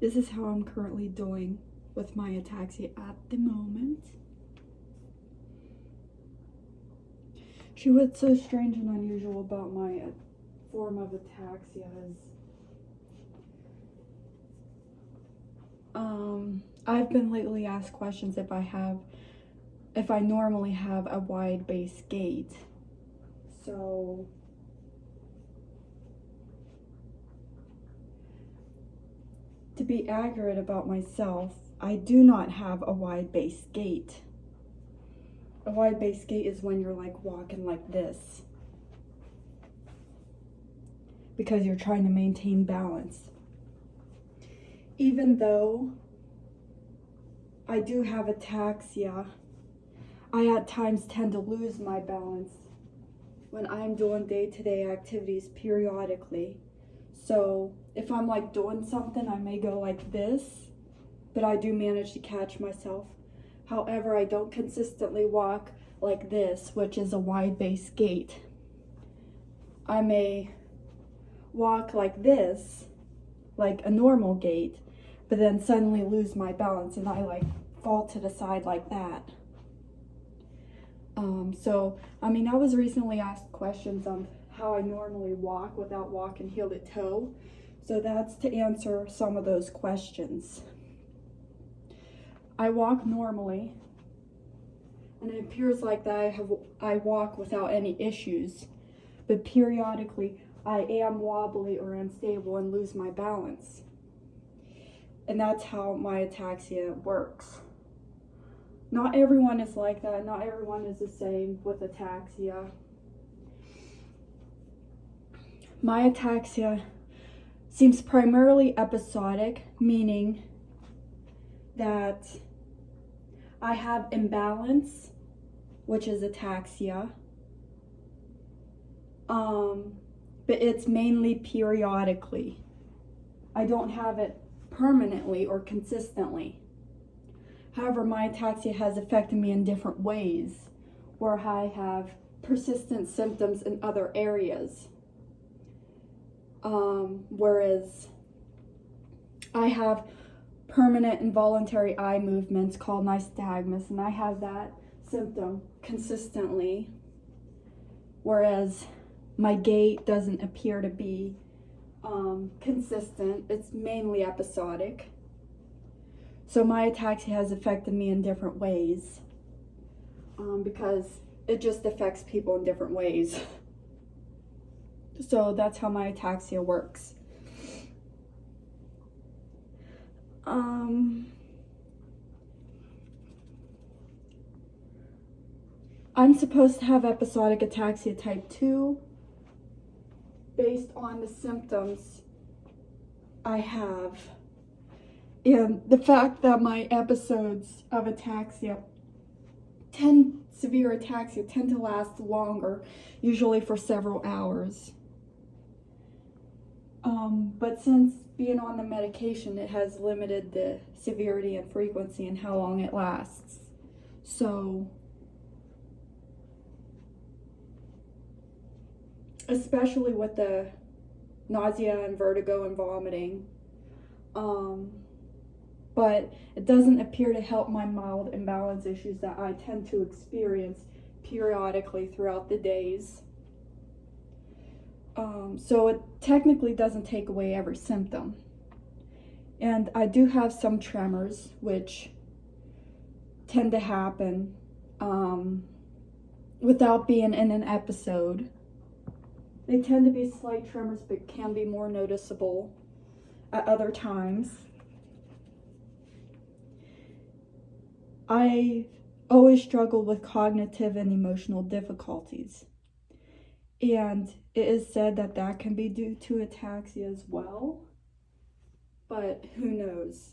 this is how I'm currently doing with my ataxia at the moment. See, what's so strange and unusual about my form of ataxia is I've been lately asked questions if I normally have a wide base gait. So to be accurate about myself, I do not have a wide base gait. A wide base gait is when you're like walking like this, because you're trying to maintain balance. Even though I do have ataxia, I at times tend to lose my balance when I'm doing day-to-day activities periodically. So if I'm like doing something, I may go like this, but I do manage to catch myself. However, I don't consistently walk like this, which is a wide base gait. I may walk like this, like a normal gait, but then suddenly lose my balance and I like fall to the side like that. I was recently asked questions on how I normally walk without walking heel to toe. So that's to answer some of those questions. I walk normally, and it appears like that I walk without any issues, but periodically I am wobbly or unstable and lose my balance. And that's how my ataxia works. Not everyone is like that. Not everyone is the same with ataxia. My ataxia seems primarily episodic, meaning that I have imbalance, which is ataxia, but it's mainly periodically. I don't have it permanently or consistently. However, my ataxia has affected me in different ways, where I have persistent symptoms in other areas. Whereas I have permanent involuntary eye movements called nystagmus, and I have that symptom consistently, whereas my gait doesn't appear to be consistent. It's mainly episodic. So my ataxia has affected me in different ways, because it just affects people in different ways. So that's how my ataxia works. I'm supposed to have episodic ataxia type 2 based on the symptoms I have. And the fact that my episodes of ataxia, severe ataxia, tend to last longer, usually for several hours. But since being on the medication, it has limited the severity and frequency and how long it lasts. So, especially with the nausea and vertigo and vomiting, but it doesn't appear to help my mild imbalance issues that I tend to experience periodically throughout the days. So it technically doesn't take away every symptom. And I do have some tremors, which tend to happen without being in an episode. They tend to be slight tremors, but can be more noticeable at other times. I always struggled with cognitive and emotional difficulties. And it is said that that can be due to ataxia as well. But who knows?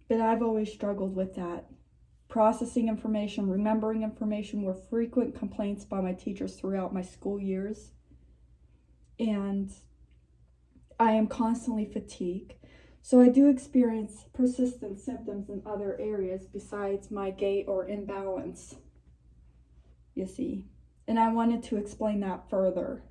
But I've always struggled with that. Processing information, remembering information were frequent complaints by my teachers throughout my school years. And I am constantly fatigued. So I do experience persistent symptoms in other areas besides my gait or imbalance, you see. And I wanted to explain that further.